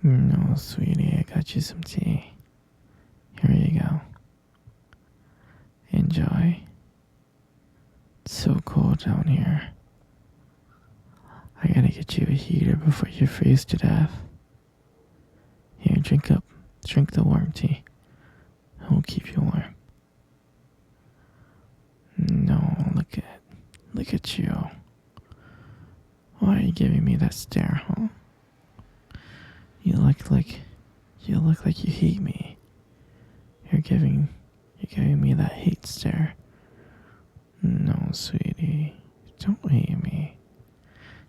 No, sweetie, I got you some tea. Here you go. Enjoy. It's so cold down here. I gotta get you a heater before you freeze to death. Here, drink up. Drink the warm tea. It will keep you warm. No, look at you. Why are you giving me that stare, huh? You look like you hate me. You're giving me that hate stare. No, sweetie, don't hate me.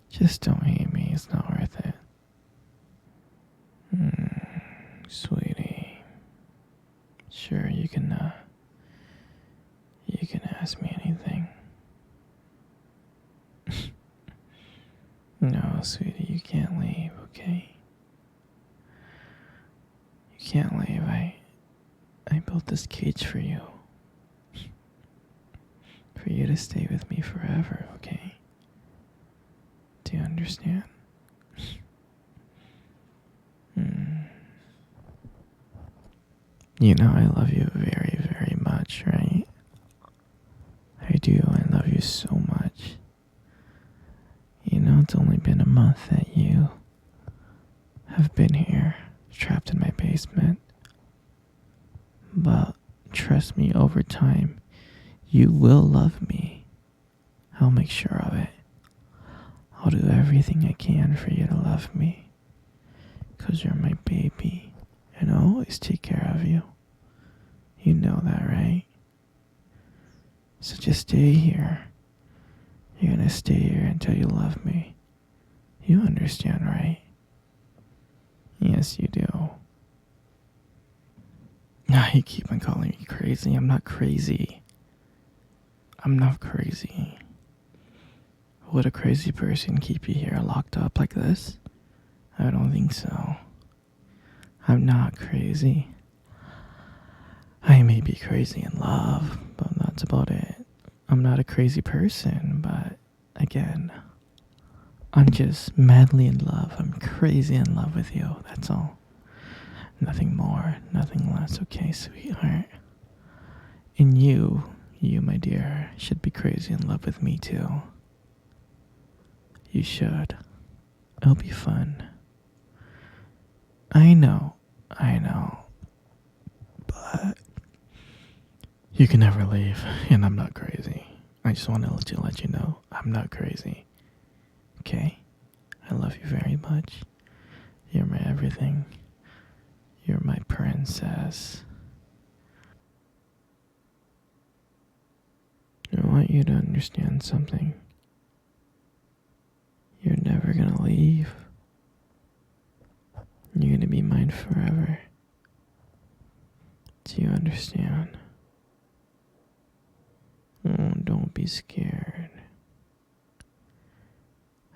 Just don't hate me. It's not worth it. Sweetie, sure you can ask me anything. No, sweetie, you can't leave, okay? You can't leave. I built this cage for you. For you to stay with me forever, okay? Do you understand? You know I love you very, very much, right? I do. I love you so much. You know, it's only been a month that you have been here, trapped in my basement. But trust me, over time, you will love me. I'll make sure of it. I'll do everything I can for you to love me. 'Cause you're my baby, and I'll always take care of you. You know that, right? So just stay here. You're gonna stay here until you love me. You understand, right? Yes, you do. Now you keep on calling me crazy. I'm not crazy. I'm not crazy. Would a crazy person keep you here locked up like this? I don't think so. I'm not crazy. I may be crazy in love, but that's about it. I'm not a crazy person, but again, I'm just madly in love. I'm crazy in love with you, that's all. Nothing more, nothing less, okay, sweetheart? And you, my dear, should be crazy in love with me too. You should. It'll be fun. I know. But you can never leave, and I'm not crazy. I just want to let you know I'm not crazy. Okay? I love you very much. You're my everything. You're my princess. I want you to understand something. You're never gonna leave. You're gonna be mine forever. Do you understand? Oh, don't be scared.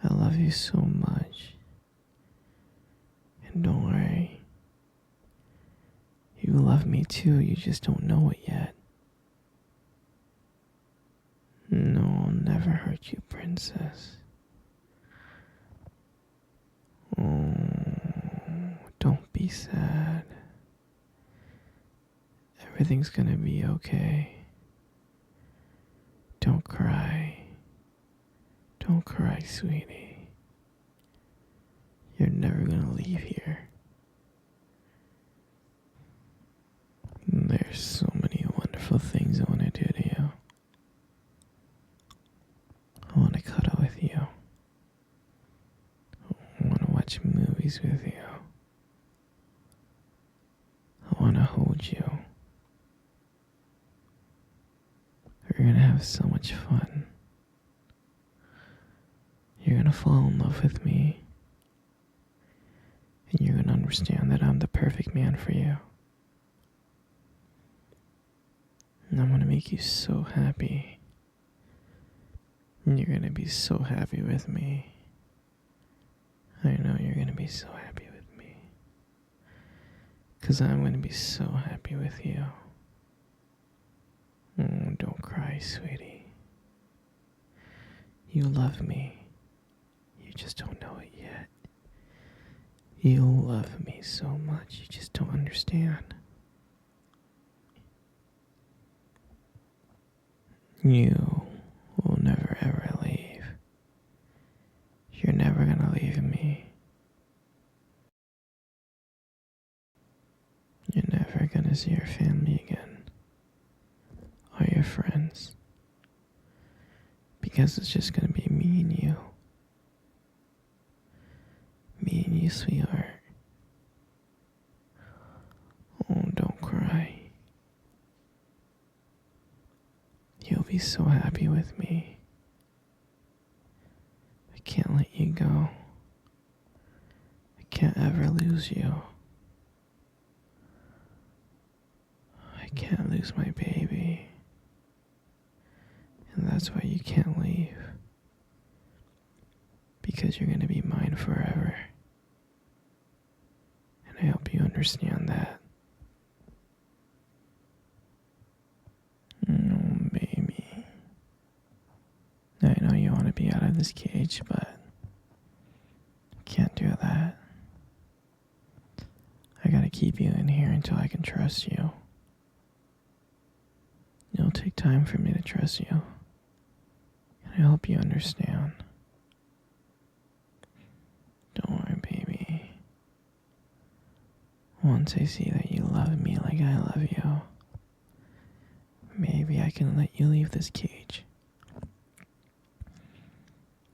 I love you so much. And don't worry. You love me too, you just don't know it yet. No, I'll never hurt you, princess. Oh, don't be sad. Everything's gonna be okay. Don't cry. Don't cry, sweetie. You're never gonna leave here. There's so many wonderful things I want to do to you. I want to cuddle with you. I want to watch movies with you. I want to hold you. We're gonna have so much fun. You're gonna fall in love with me. And you're gonna understand that I'm the perfect man for you. And I'm gonna make you so happy. And you're gonna be so happy with me. I know you're gonna be so happy with me. 'Cause I'm gonna be so happy with you. Oh, don't cry, sweetie. You love me. You just don't know it yet. You love me so much, you just don't understand. You will never ever leave. You're never gonna leave me. You're never gonna see your family again. Or your friends. Because it's just gonna be me and you. Me and you, sweetheart. Oh, don't cry. You'll be so happy with me. I can't let you go. I can't ever lose you. I can't lose my baby. And that's why you can't leave. Because you're gonna be mine forever. And I hope you understand that. Oh, baby. I know you want to be out of this cage, but I can't do that. I gotta keep you in here until I can trust you. It'll take time for me to trust you. And I hope you understand. Don't worry, baby. Once I see that you love me like I love you, maybe I can let you leave this cage.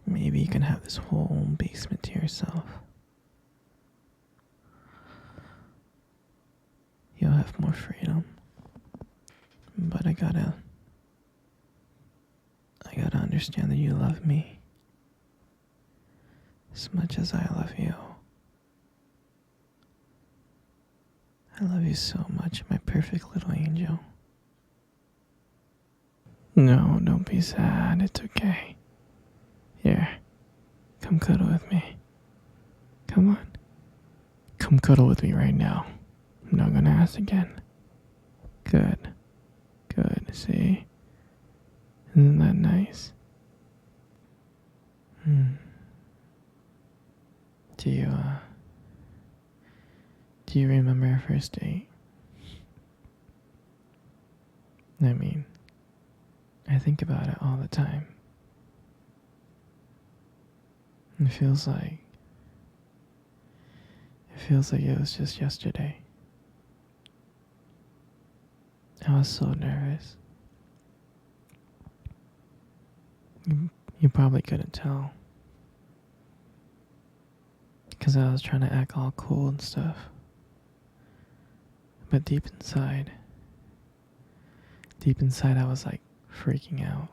Maybe you can have this whole basement to yourself. You'll have more freedom. But I gotta understand that you love me as much as I love you. I love you so much, my perfect little angel. No, don't be sad, it's okay. Here, come cuddle with me. Come on. Come cuddle with me right now. I'm not gonna ask again. Good. Good, see? Isn't that nice? Do you remember our first date? I mean, I think about it all the time. It feels like it was just yesterday. I was so nervous. You probably couldn't tell. Because I was trying to act all cool and stuff. But deep inside I was like freaking out.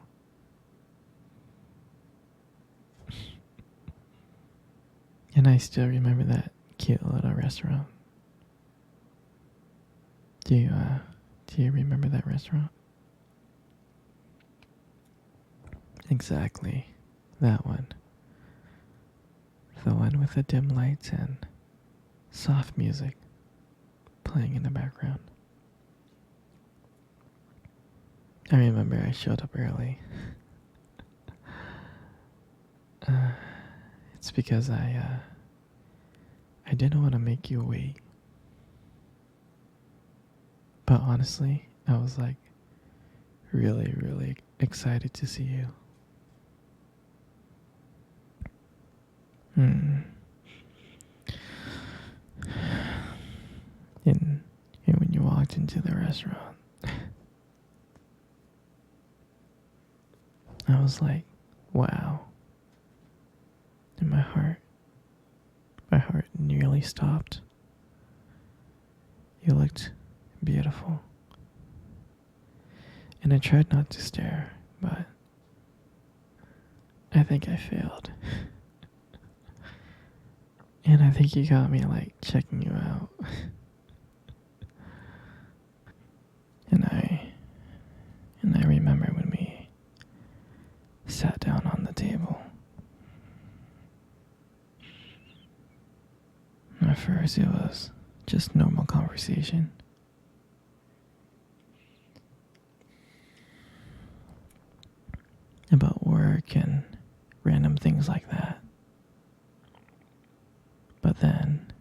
And I still remember that cute little restaurant. Do you remember that restaurant? Exactly, that one. The one with the dim lights and soft music playing in the background. I remember I showed up early. It's because I didn't want to make you wait. But honestly, I was like really, really excited to see you. And when you walked into the restaurant, I was like, wow. And my heart nearly stopped. You looked beautiful. And I tried not to stare, but I think I failed. And I think you got me like checking you out. And I remember when we sat down on the table. At first it was just normal conversation. About work and random things like that. But then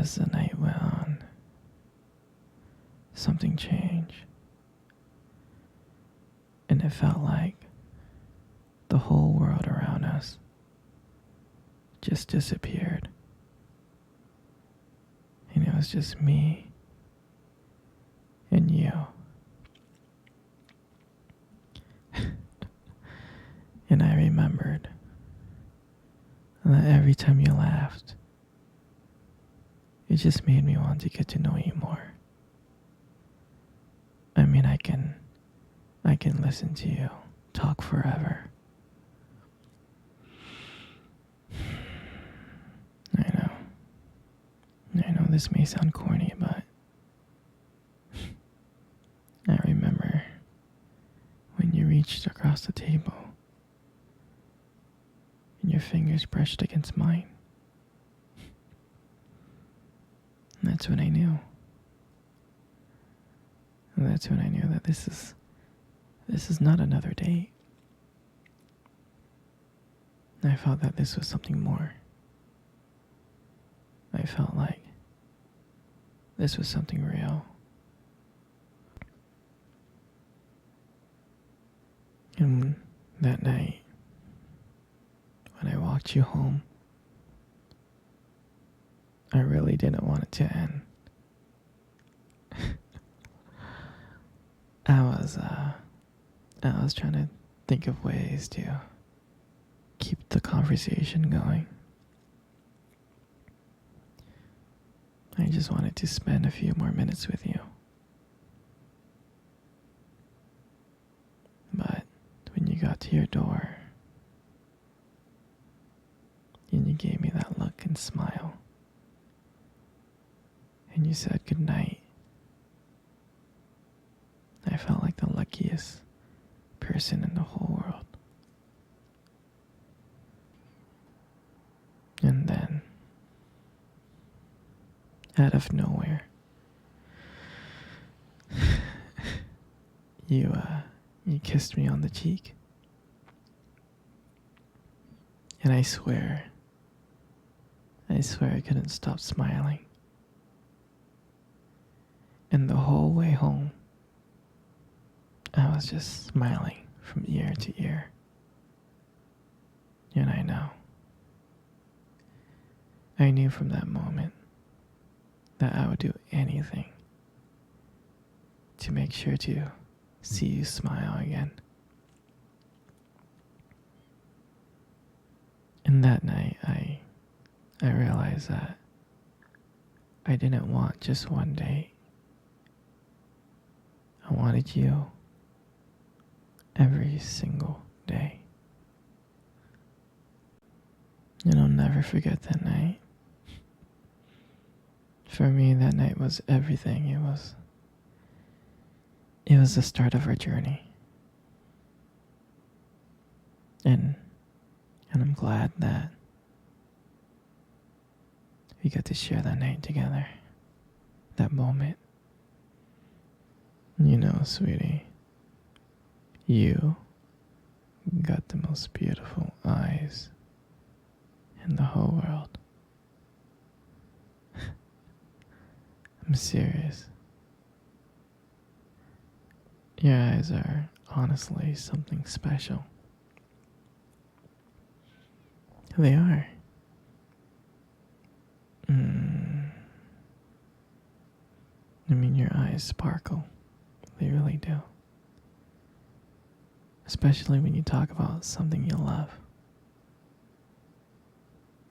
as the night went on, something changed. And it felt like the whole world around us just disappeared. And it was just me and you. And I remembered that every time you laughed, it just made me want to get to know you more. I mean, I can listen to you talk forever. I know this may sound corny, but I remember when you reached across the table and your fingers brushed against mine. And that's when I knew. And that's when I knew that this is not another date. I felt that this was something more. I felt like this was something real. And that night, when I walked you home, I really didn't want it to end. I was trying to think of ways to keep the conversation going. I just wanted to spend a few more minutes with you. But when you got to your door and you gave me that look and smile and you said goodnight, I felt like the luckiest person in the whole world. And then, out of nowhere, you kissed me on the cheek. And I swear I couldn't stop smiling. And the whole way home, I was just smiling from ear to ear. And I knew from that moment that I would do anything to make sure to see you smile again. And that night, I realized that I didn't want just one date. I wanted you every single day. And I'll never forget that night. For me, that night was everything. It was the start of our journey. And I'm glad that we got to share that night together. That moment. You know, sweetie, you got the most beautiful eyes in the whole world. I'm serious. Your eyes are honestly something special. They are. I mean, your eyes sparkle. They really do. Especially when you talk about something you love.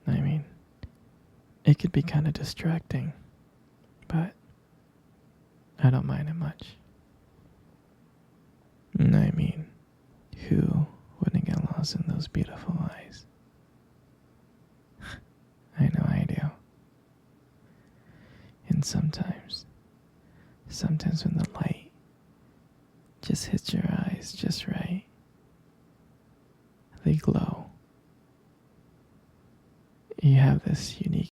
I mean, it could be kind of distracting, but I don't mind it much. I mean, who wouldn't get lost in those beautiful eyes? I know I do. And sometimes when the light just hits your eyes just right, they glow. You have this unique